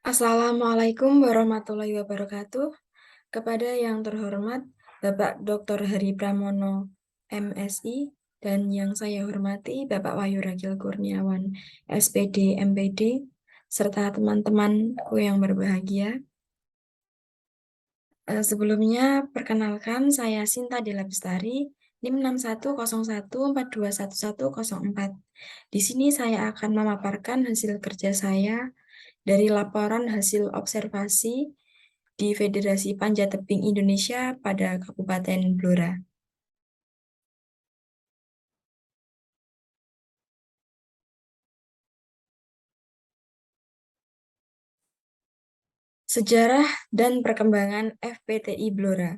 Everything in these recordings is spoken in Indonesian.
Assalamualaikum warahmatullahi wabarakatuh. Kepada yang terhormat Bapak Dr. Hari Pramono, MSI, dan yang saya hormati Bapak Wahyu Ragil Kurniawan, SPD, MPD, serta teman-temanku yang berbahagia. Sebelumnya, perkenalkan saya Sinta Dela Bestari, NIM 6101421104. Di sini saya akan memaparkan hasil kerja saya dari laporan hasil observasi di Federasi Panjat Tebing Indonesia pada Kabupaten Blora. Sejarah dan perkembangan FPTI Blora.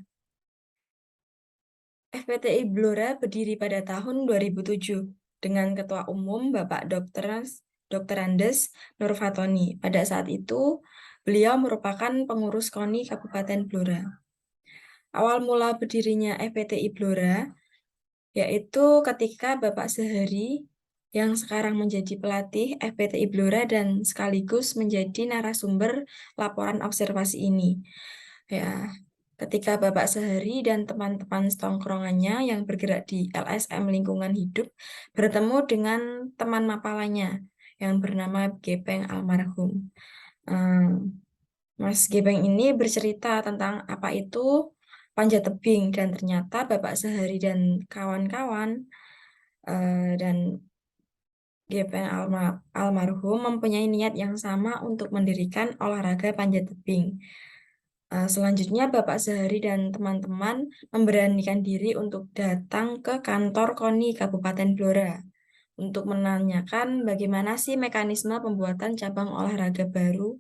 FPTI Blora berdiri pada tahun 2007 dengan Ketua Umum Bapak Dr. Andes Nurfatoni. Pada saat itu, beliau merupakan pengurus KONI Kabupaten Blora. Awal mula berdirinya FPTI Blora yaitu ketika Bapak Sehari yang sekarang menjadi pelatih FPTI Blora dan sekaligus menjadi narasumber laporan observasi ini. Ya, ketika Bapak Sehari dan teman-teman setongkrongannya yang bergerak di LSM Lingkungan Hidup bertemu dengan teman mapalanya yang bernama Gepeng almarhum. Mas Gepeng ini bercerita tentang apa itu panjat tebing dan ternyata Bapak Sehari dan kawan-kawan dan Gepeng almarhum mempunyai niat yang sama untuk mendirikan olahraga panjat tebing. Selanjutnya Bapak Sehari dan teman-teman memberanikan diri untuk datang ke kantor KONI Kabupaten Blora untuk menanyakan bagaimana sih mekanisme pembuatan cabang olahraga baru.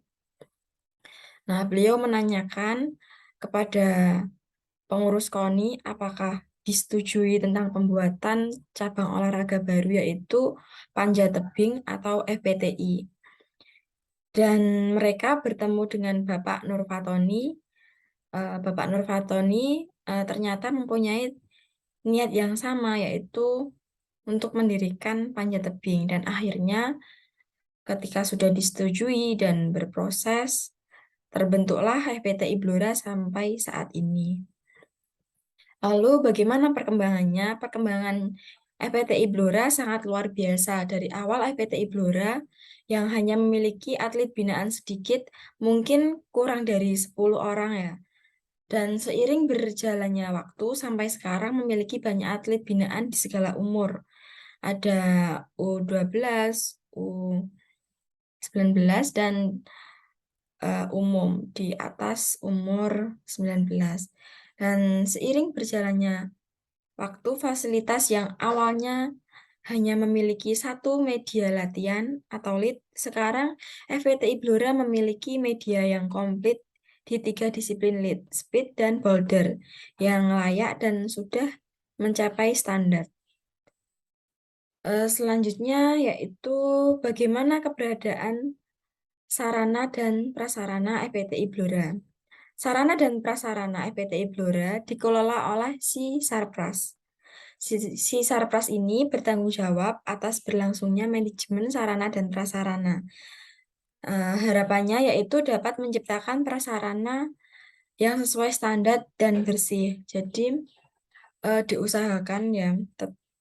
Nah, beliau menanyakan kepada pengurus KONI apakah disetujui tentang pembuatan cabang olahraga baru yaitu panjat tebing atau FPTI. Dan mereka bertemu dengan Bapak Nurfatoni. Bapak Nurfatoni ternyata mempunyai niat yang sama yaitu untuk mendirikan panjat tebing dan akhirnya ketika sudah disetujui dan berproses terbentuklah FPTI Blora sampai saat ini. Lalu bagaimana perkembangannya? Perkembangan FPTI Blora sangat luar biasa. Dari awal FPTI Blora yang hanya memiliki atlet binaan sedikit, mungkin kurang dari 10 orang ya. Dan seiring berjalannya waktu sampai sekarang memiliki banyak atlet binaan di segala umur. Ada U12, U19, dan umum di atas umur 19. Dan seiring berjalannya waktu fasilitas yang awalnya hanya memiliki satu media latihan atau lead, sekarang FPTI Blora memiliki media yang komplit di 3 disiplin lead, speed, dan boulder yang layak dan sudah mencapai standar. Selanjutnya yaitu bagaimana keberadaan sarana dan prasarana FPTI Blora. Sarana dan prasarana FPTI Blora dikelola oleh si Sarpras. Si Sarpras ini bertanggung jawab atas berlangsungnya manajemen sarana dan prasarana. Harapannya yaitu dapat menciptakan prasarana yang sesuai standar dan bersih. Jadi diusahakan ya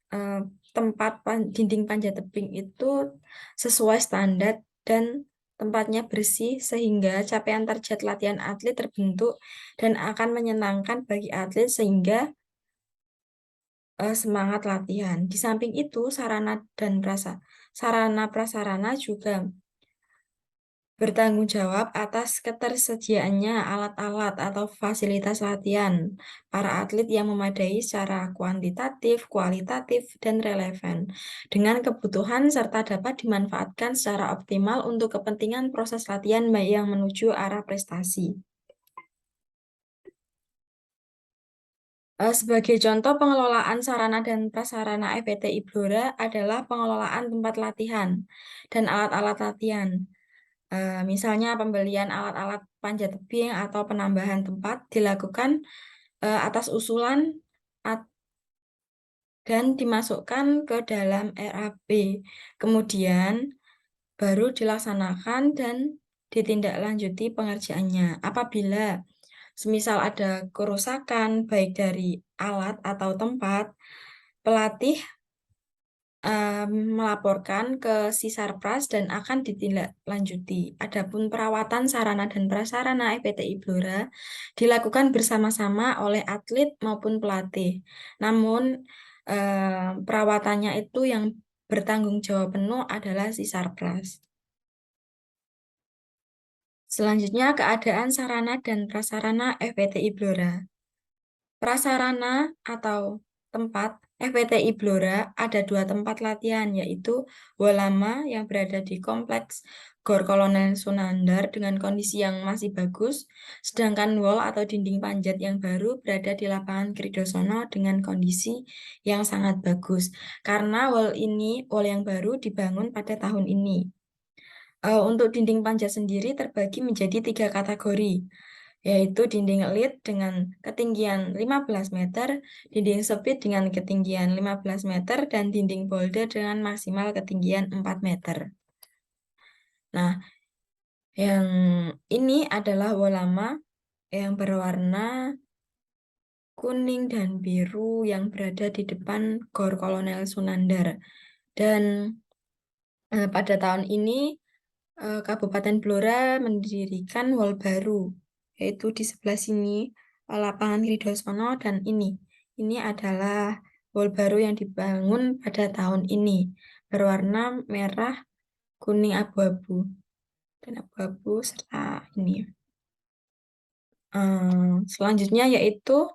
eh, tempat dinding panjat tebing itu sesuai standar dan tempatnya bersih sehingga capaian target latihan atlet terbentuk dan akan menyenangkan bagi atlet sehingga semangat latihan. Di samping itu, sarana prasarana juga bertanggung jawab atas ketersediaannya alat-alat atau fasilitas latihan para atlet yang memadai secara kuantitatif, kualitatif, dan relevan dengan kebutuhan serta dapat dimanfaatkan secara optimal untuk kepentingan proses latihan yang menuju arah prestasi. Sebagai contoh pengelolaan sarana dan prasarana FPTI Blora adalah pengelolaan tempat latihan dan alat-alat latihan. Misalnya pembelian alat-alat panjat tebing atau penambahan tempat dilakukan atas usulan dan dimasukkan ke dalam RAP. Kemudian baru dilaksanakan dan ditindaklanjuti pengerjaannya. Apabila semisal ada kerusakan baik dari alat atau tempat, pelatih melaporkan ke Sisarpras dan akan ditindaklanjuti. Adapun perawatan sarana dan prasarana FPTI Blora dilakukan bersama-sama oleh atlet maupun pelatih. Namun perawatannya itu yang bertanggung jawab penuh adalah Sisarpras. Selanjutnya keadaan sarana dan prasarana FPTI Blora. Prasarana atau tempat FPTI Blora ada 2 tempat latihan, yaitu Walama yang berada di Kompleks Gor Kolonel Sunandar dengan kondisi yang masih bagus, sedangkan wall atau dinding panjat yang baru berada di lapangan Kridosono dengan kondisi yang sangat bagus. Karena wall yang baru dibangun pada tahun ini. Untuk dinding panjat sendiri terbagi menjadi 3 kategori, yaitu dinding lead dengan ketinggian 15 meter, dinding speed dengan ketinggian 15 meter, dan dinding boulder dengan maksimal ketinggian 4 meter. Nah, yang ini adalah wall lama yang berwarna kuning dan biru yang berada di depan Gor Kolonel Sunandar. Dan pada tahun ini Kabupaten Blora mendirikan wall baru, yaitu di sebelah sini lapangan Kridosono, dan ini adalah wall baru yang dibangun pada tahun ini berwarna merah, kuning, abu-abu dan abu-abu serta ini. Selanjutnya yaitu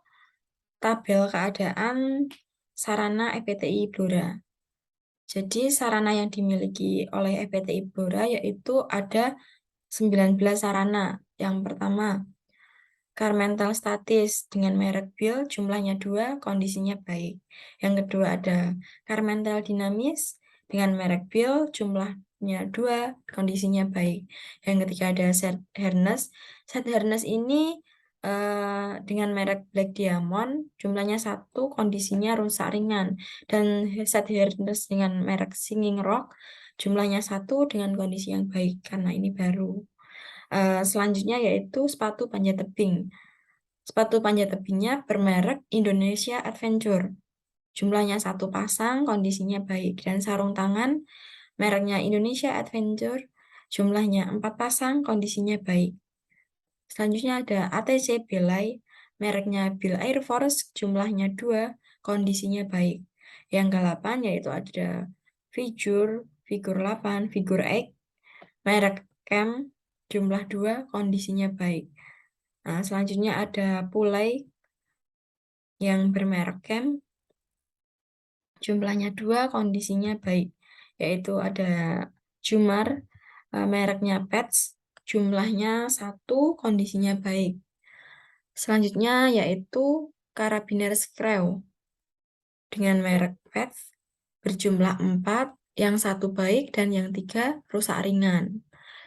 tabel keadaan sarana FPTI Blora. Jadi sarana yang dimiliki oleh FPTI Blora yaitu ada 19 sarana. Yang pertama, Carmental statis dengan merek Bill, jumlahnya 2, kondisinya baik. Yang kedua ada Carmental dinamis dengan merek Bill, jumlahnya 2, kondisinya baik. Yang ketiga ada set harness. Set harness ini dengan merek Black Diamond, jumlahnya 1, kondisinya rusak ringan. Dan set harness dengan merek Singing Rock, jumlahnya 1 dengan kondisi yang baik karena ini baru. Selanjutnya yaitu sepatu panjat tebing. Sepatu panjat tebingnya bermerek Indonesia Adventure. Jumlahnya 1 pasang, kondisinya baik. Dan sarung tangan mereknya Indonesia Adventure, jumlahnya 4 pasang, kondisinya baik. Selanjutnya ada ATC Belay, mereknya Bill Air Force, jumlahnya 2, kondisinya baik. Yang ke-8 yaitu ada figur 8, figur X, merek Cam, jumlah 2, kondisinya baik. Nah, selanjutnya ada Pulai yang bermerek Cam, jumlahnya 2, kondisinya baik. Yaitu ada Jumar, mereknya Pets, jumlahnya 1, kondisinya baik. Selanjutnya yaitu Karabiner Screw dengan merek Pets, berjumlah 4, yang 1 baik dan yang 3 rusak ringan.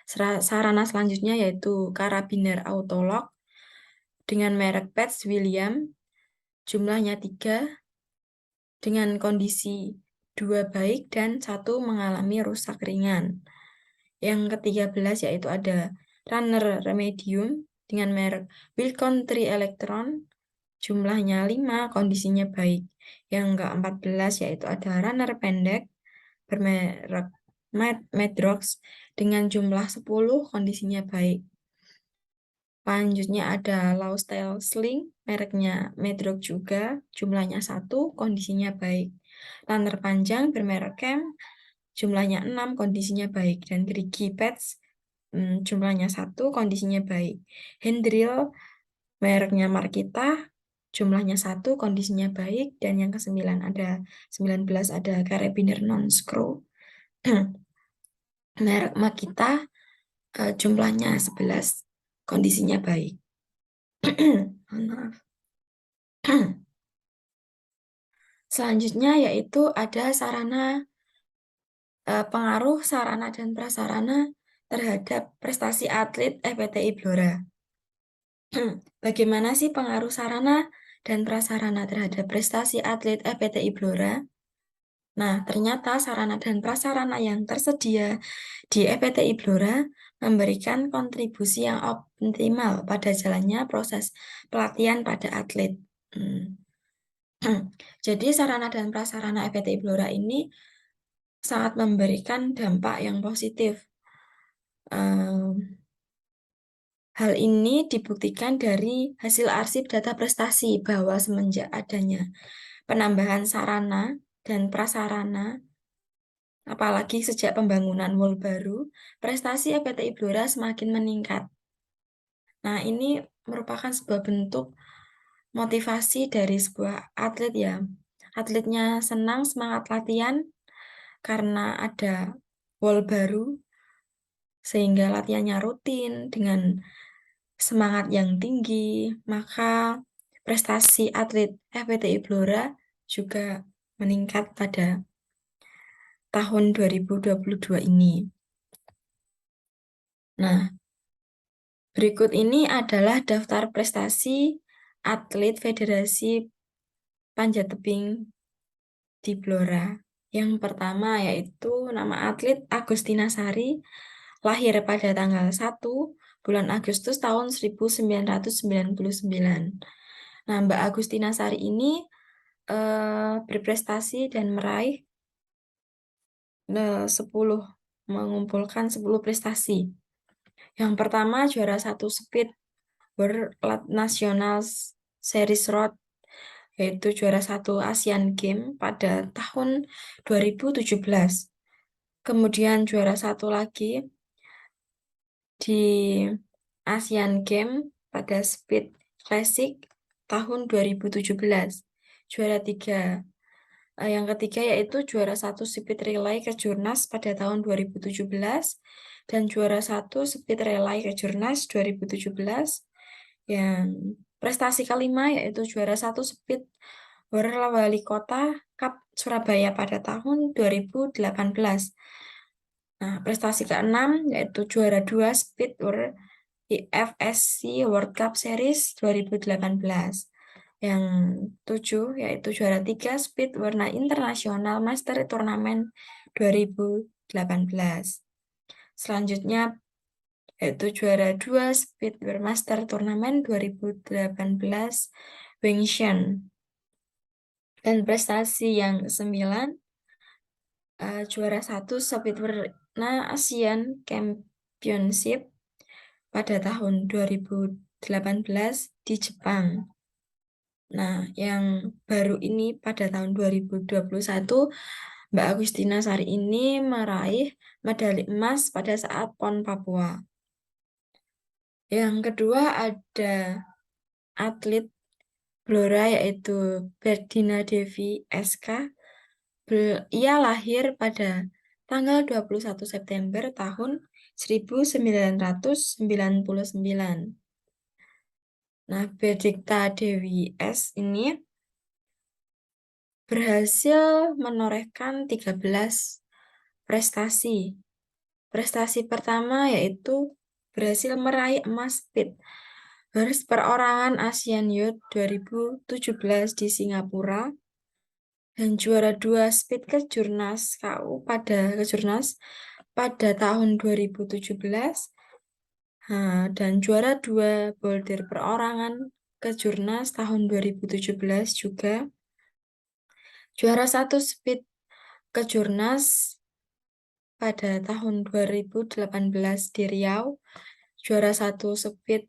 Sarana selanjutnya yaitu Karabiner Autolock dengan merek Pets William, jumlahnya 3, dengan kondisi 2 baik dan 1 mengalami rusak ringan. Yang ke-13 yaitu ada Runner Remedium dengan merek Wilcon 3 Electron, jumlahnya 5, kondisinya baik. Yang ke-14 yaitu ada Runner Pendek bermerek Madrox dengan jumlah 10, kondisinya baik. Selanjutnya ada Low Style Sling, mereknya Medrock juga, jumlahnya 1, kondisinya baik. Runner panjang bermerek Cam, jumlahnya 6, kondisinya baik. Dan gerigi Pets, jumlahnya 1, kondisinya baik. Hand drill, mereknya Markita, jumlahnya 1, kondisinya baik. Dan yang ke-9 ada 19 ada Carabiner Non-Screw, merek Makita, jumlahnya 11, kondisinya baik. Maaf. Selanjutnya yaitu ada pengaruh sarana dan prasarana terhadap prestasi atlet FPTI Blora. Bagaimana sih pengaruh sarana dan prasarana terhadap prestasi atlet FPTI Blora? Nah, ternyata sarana dan prasarana yang tersedia di FPTI Blora memberikan kontribusi yang optimal pada jalannya proses pelatihan pada atlet. Jadi sarana dan prasarana FPTI Blora ini sangat memberikan dampak yang positif. Hal ini dibuktikan dari hasil arsip data prestasi bahwa semenjak adanya penambahan sarana dan prasarana, apalagi sejak pembangunan mall baru, prestasi FPTI Blora semakin meningkat. Nah, ini merupakan sebuah bentuk motivasi dari sebuah atlet ya. Atletnya senang, semangat latihan karena ada wall baru, sehingga latihannya rutin dengan semangat yang tinggi, maka prestasi atlet FPTI Blora juga meningkat pada tahun 2022 ini. Nah, berikut ini adalah daftar prestasi atlet Federasi Panjat Tebing di Blora. Yang pertama yaitu nama atlet Agustina Sari, lahir pada tanggal 1 bulan Agustus tahun 1999. Nah, Mbak Agustina Sari ini berprestasi dan meraih 10, mengumpulkan 10 prestasi. Yang pertama juara 1 Speed World National Series Road, yaitu juara 1 Asian Games pada tahun 2017. Kemudian juara 1 lagi di Asian Games pada Speed Classic tahun 2017. Juara 3. Yang ketiga yaitu juara 1 Speed Relay Kejurnas pada tahun 2017 dan juara 1 Speed Relay Kejurnas 2017. Yang prestasi kelima yaitu juara 1 Speed World Wali Kota Cup Surabaya pada tahun 2018. Nah, prestasi keenam yaitu juara 2 Speed World IFSC World Cup Series 2018. Yang 7 yaitu juara 3 Speed Warna Internasional Master Tournament 2018. Selanjutnya yaitu juara 2 Speed Master Tournament 2018 Wingshan. Dan prestasi yang ke-9 juara 1 Speed Warna Asian Championship pada tahun 2018 di Jepang. Nah, yang baru ini pada tahun 2021, Mbak Agustina Sari ini meraih medali emas pada saat PON Papua. Yang kedua ada atlet Blora yaitu Berdina Devi SK. Ia lahir pada tanggal 21 September tahun 1999. Nah, Berdikta Dewi S ini berhasil menorehkan 13 prestasi. Prestasi pertama yaitu berhasil meraih emas speed baris perorangan Asian Youth 2017 di Singapura dan juara 2 speed kejurnas KU pada tahun 2017. Dan juara 2 boulder perorangan kejurnas tahun 2017 juga. Juara 1 speed kejurnas pada tahun 2018 di Riau, juara 1 speed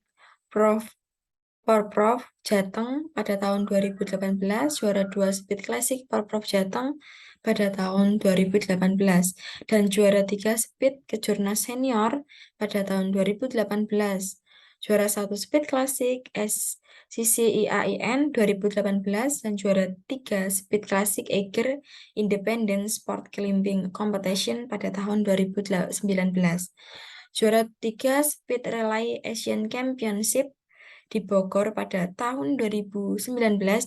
Porprov Jateng pada tahun 2018, juara 2 speed classic Porprov Jateng pada tahun 2018, dan juara 3 speed kejurnas senior pada tahun 2018. Juara 1 speed classic SCCIAIN 2018 dan juara 3 speed classic Eiger Independent Sport Climbing Competition pada tahun 2019. Juara 3 speed relay Asian Championship di Bogor pada tahun 2019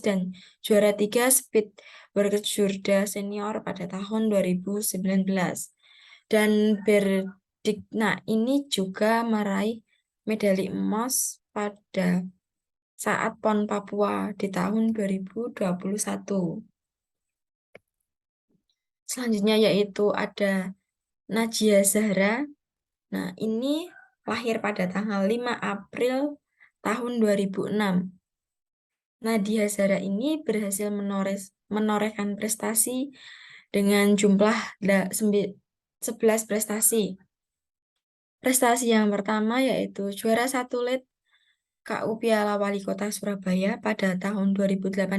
dan juara 3 speed Berkejurda senior pada tahun 2019. Dan Berdikna ini juga meraih medali emas pada saat PON Papua di tahun 2021. Selanjutnya yaitu ada Najia Zahra. Nah, ini lahir pada tanggal 5 April tahun 2006. Nadia Zara ini berhasil menorehkan prestasi dengan jumlah 11 prestasi. Prestasi yang pertama yaitu juara 1 lead KU Piala Wali Kota Surabaya pada tahun 2018,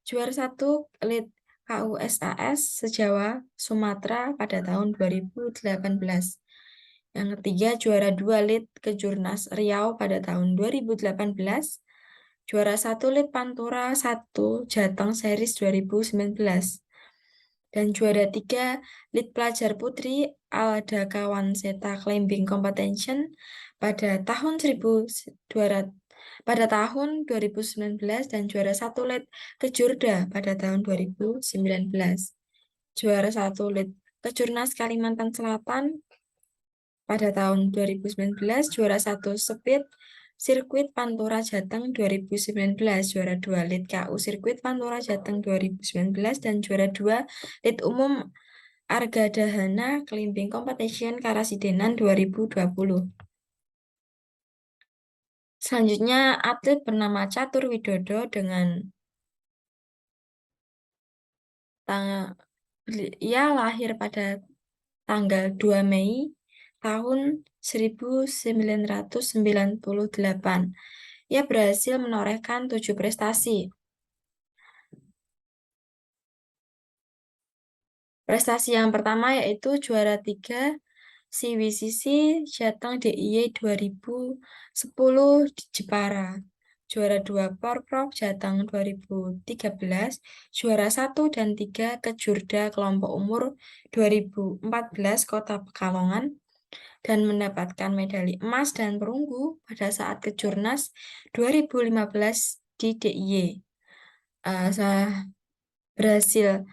juara 1 lead KU SAS Sejawa Sumatera pada tahun 2018. Yang ketiga, juara 2 lead Kejurnas Riau pada tahun 2018, juara 1 lead Pantura 1 Jateng Series 2019. Dan juara 3 lead pelajar putri Alda Kawanseta Climbing Competition pada tahun 2019 dan juara 1 lead Kejurda pada tahun 2019. Juara 1 lead Kejurnas Kalimantan Selatan pada tahun 2019, juara 1 Speed Sirkuit Pantura Jateng 2019, juara 2 lead KU Sirkuit Pantura Jateng 2019, dan juara 2 lead umum Argadahana Climbing Competition Karasidenan 2020. Selanjutnya, atlet bernama Catur Widodo dengan ia lahir pada tanggal 2 Mei tahun 1998. Ia berhasil menorehkan 7 prestasi. Prestasi yang pertama yaitu juara 3 CWCC Jateng DIY 2010 di Jepara. Juara 2 Porprov Jateng 2013, juara 1 dan 3 Kejurda kelompok umur 2014 Kota Pekalongan, dan mendapatkan medali emas dan perunggu pada saat Kejurnas 2015 di DIY. Saya berhasil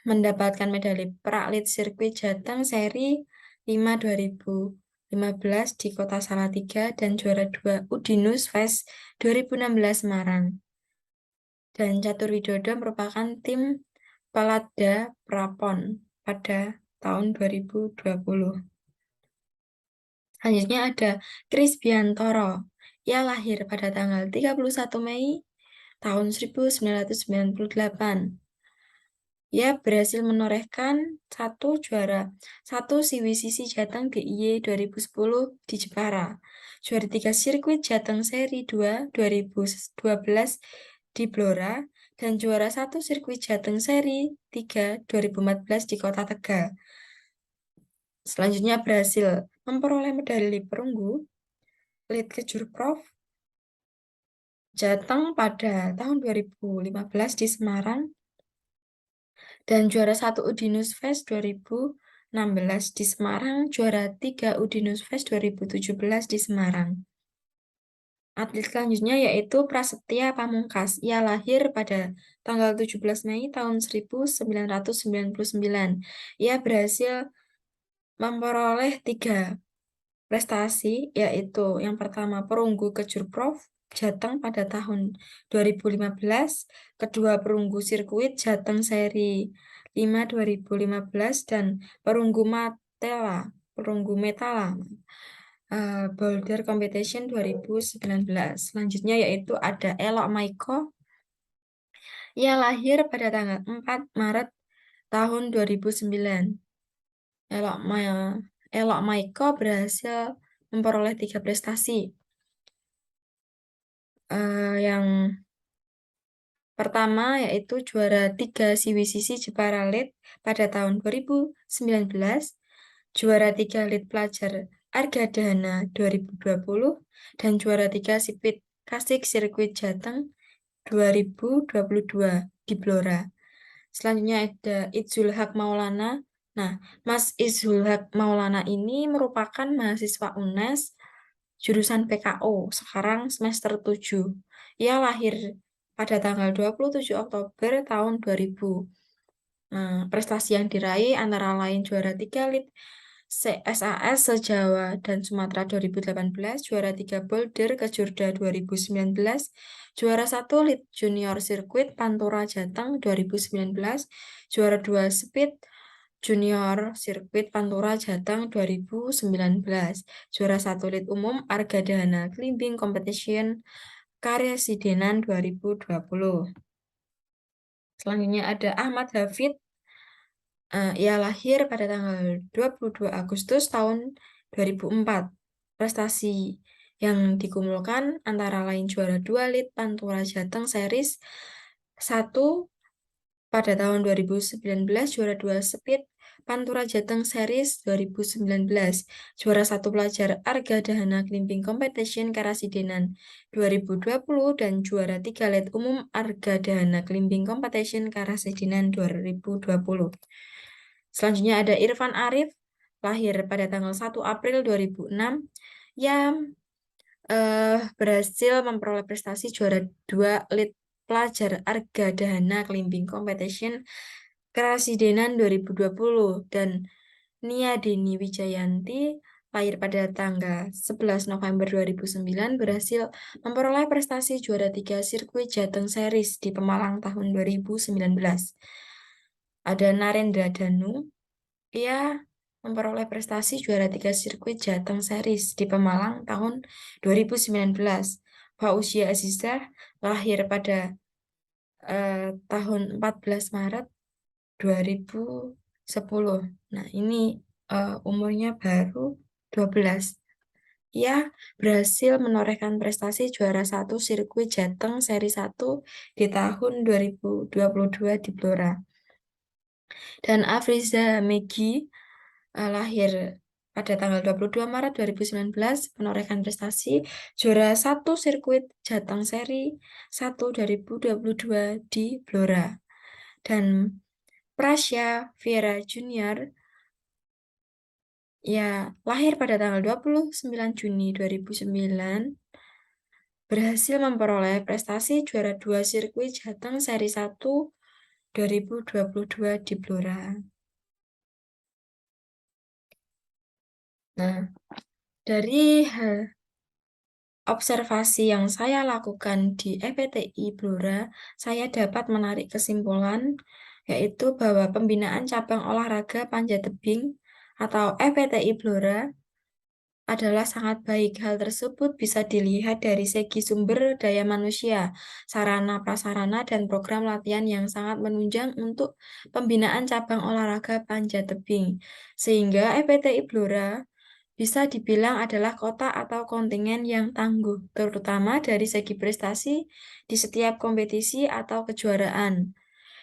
mendapatkan medali perak lead sirkuit Jateng seri 5 2015 di Kota Salatiga dan juara 2 Udinus Fest 2016 Semarang. Dan Catur Widodo merupakan tim Pelada Prapon pada tahun 2020. Selanjutnya ada Kris Biantoro. Ia lahir pada tanggal 31 Mei tahun 1998. Ia berhasil menorehkan 1 juara 1 CWCC Jateng DIY 2010 di Jepara, juara 3 sirkuit Jateng seri 2 2012 di Blora, dan juara 1 sirkuit Jateng seri 3 2014 di Kota Tegal. Selanjutnya berhasil memperoleh medali perunggu lead Kejurprov Jateng pada tahun 2015 di Semarang, dan juara 1 Udinus Fest 2016 di Semarang, juara 3 Udinus Fest 2017 di Semarang. Atlet selanjutnya yaitu Prasetya Pamungkas. Ia lahir pada tanggal 17 Mei tahun 1999. Ia berhasil memperoleh 3 prestasi, yaitu yang pertama perunggu Kejurprov Jateng pada tahun 2015, kedua perunggu sirkuit Jateng seri 5 2015, dan perunggu Metala Boulder Competition 2019. Selanjutnya yaitu ada Elok Maiko. Ia lahir pada tanggal 4 Maret tahun 2009. Elok Maiko berhasil memperoleh 3 prestasi. Yang pertama yaitu juara 3 CWCC Jepara Lead pada tahun 2019, juara 3 Lead Pelajar Argadana 2020, dan juara 3 Sipit Kasik Sirkuit Jateng 2022 di Blora. Selanjutnya ada Itzul Haq Maulana. Nah, Mas Itzul Haq Maulana ini merupakan mahasiswa UNES jurusan PKO, sekarang semester 7. Ia lahir pada tanggal 27 Oktober tahun 2000. Prestasi yang diraih antara lain juara 3 lead SAS se-Jawa dan Sumatera 2018, juara 3 Boulder Kejurda 2019, juara 1 lead junior sirkuit Pantura Jateng 2019, juara 2 Speed Junior Sirkuit Pantura Jateng 2019. Juara 1 Lead Umum Argadana Climbing Competition Karyasidenan 2020. Selanjutnya ada Ahmad Hafid. Ia lahir pada tanggal 22 Agustus tahun 2004. Prestasi yang dikumpulkan antara lain juara 2 Lead Pantura Jateng Series 1 pada tahun 2019, juara 2 Speed Pantura Jateng Series 2019, juara 1 pelajar Argadana Climbing Competition Karasidenan 2020, dan juara 3 Lead Umum Argadana Climbing Competition Karasidenan 2020. Selanjutnya ada Irfan Arif, lahir pada tanggal 1 April 2006, yang berhasil memperoleh prestasi juara 2 Lead Pelajar Argadana Climbing Competition Karasidenan 2020, dan Nia Deni Wijayanti, lahir pada tanggal 11 November 2009, berhasil memperoleh prestasi juara 3 Sirkuit Jateng Series di Pemalang tahun 2019. Ada Narendra Danu, ia memperoleh prestasi juara 3 Sirkuit Jateng Series di Pemalang tahun 2019. Fauzia Azizah, lahir pada tahun 14 Maret 2010. Nah, ini umurnya baru 12. Ia berhasil menorehkan prestasi juara 1 Sirkuit Jateng Seri 1 di tahun 2022 di Blora. Dan Afriza Megi, lahir pada tanggal 22 Maret 2019, menorehkan prestasi juara 1 Sirkuit Jateng Seri 1 2022 di Blora. Dan Prasya Viera Junior, ya, lahir pada tanggal 29 Juni 2009, berhasil memperoleh prestasi juara 2 Sirkuit Jateng Seri 1 2022 di Blora. Nah, dari observasi yang saya lakukan di FPTI Blora, saya dapat menarik kesimpulan, yaitu bahwa pembinaan cabang olahraga panjat tebing atau FPTI Blora adalah sangat baik. Hal tersebut bisa dilihat dari segi sumber daya manusia, sarana prasarana, dan program latihan yang sangat menunjang untuk pembinaan cabang olahraga panjat tebing. Sehingga FPTI Blora bisa dibilang adalah kota atau kontingen yang tangguh, terutama dari segi prestasi di setiap kompetisi atau kejuaraan.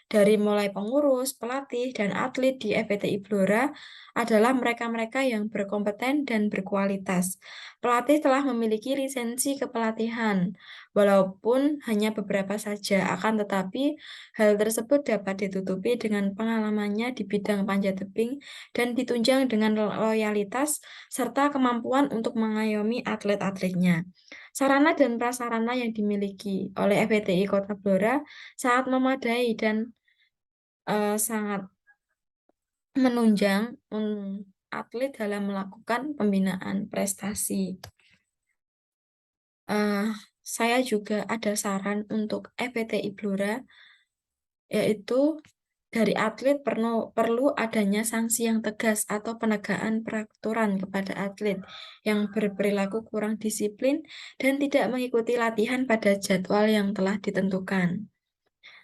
Dari mulai pengurus, pelatih, dan atlet di FPTI Blora adalah mereka-mereka yang berkompeten dan berkualitas. Pelatih telah memiliki lisensi kepelatihan, walaupun hanya beberapa saja, akan tetapi hal tersebut dapat ditutupi dengan pengalamannya di bidang panjat tebing dan ditunjang dengan loyalitas serta kemampuan untuk mengayomi atlet-atletnya. Sarana dan prasarana yang dimiliki oleh FPTI Kota Blora sangat memadai dan sangat menunjang atlet dalam melakukan pembinaan prestasi. Saya juga ada saran untuk FPTI Blora, yaitu dari atlet perlu adanya sanksi yang tegas atau penegakan peraturan kepada atlet yang berperilaku kurang disiplin dan tidak mengikuti latihan pada jadwal yang telah ditentukan.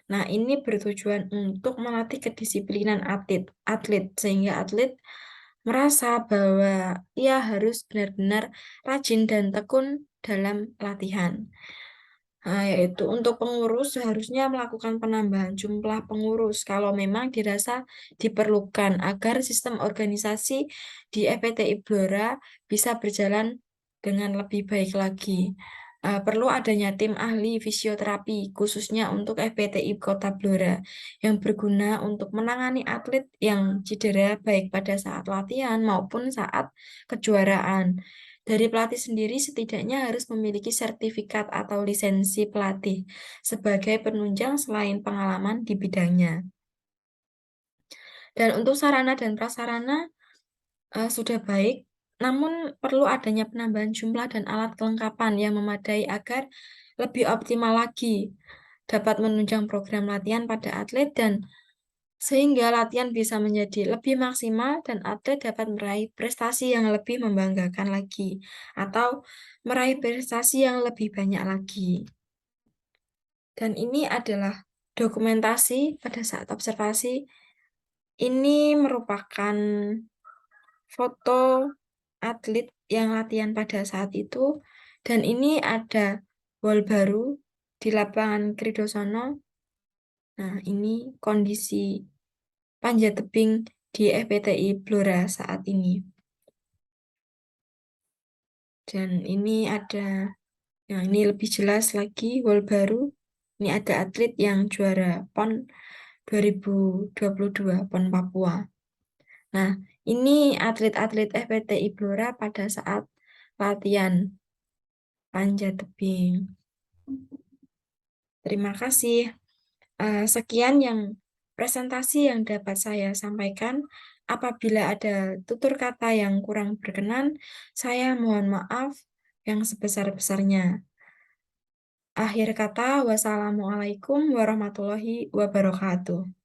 Nah, ini bertujuan untuk melatih kedisiplinan atlet sehingga atlet merasa bahwa ia harus benar-benar rajin dan tekun dalam latihan. Yaitu untuk pengurus seharusnya melakukan penambahan jumlah pengurus kalau memang dirasa diperlukan agar sistem organisasi di FPTI Blora bisa berjalan dengan lebih baik lagi. Perlu adanya tim ahli fisioterapi khususnya untuk FPTI Kota Blora yang berguna untuk menangani atlet yang cedera baik pada saat latihan maupun saat kejuaraan. Dari pelatih sendiri setidaknya harus memiliki sertifikat atau lisensi pelatih sebagai penunjang selain pengalaman di bidangnya. Dan untuk sarana dan prasarana sudah baik, namun perlu adanya penambahan jumlah dan alat kelengkapan yang memadai agar lebih optimal lagi dapat menunjang program latihan pada atlet dan sehingga latihan bisa menjadi lebih maksimal dan atlet dapat meraih prestasi yang lebih membanggakan lagi, atau meraih prestasi yang lebih banyak lagi. Dan ini adalah dokumentasi pada saat observasi. Ini merupakan foto atlet yang latihan pada saat itu, dan ini ada wall baru di lapangan Kridosono. Nah, ini kondisi panjat tebing di FPTI Blora saat ini. Dan ini ada, yang ini lebih jelas lagi, wall baru. Ini ada atlet yang juara PON 2022, PON Papua. Nah, ini atlet-atlet FPTI Blora pada saat latihan panjat tebing. Terima kasih. Sekian yang presentasi yang dapat saya sampaikan. Apabila ada tutur kata yang kurang berkenan, saya mohon maaf yang sebesar-besarnya. Akhir kata, wassalamualaikum warahmatullahi wabarakatuh.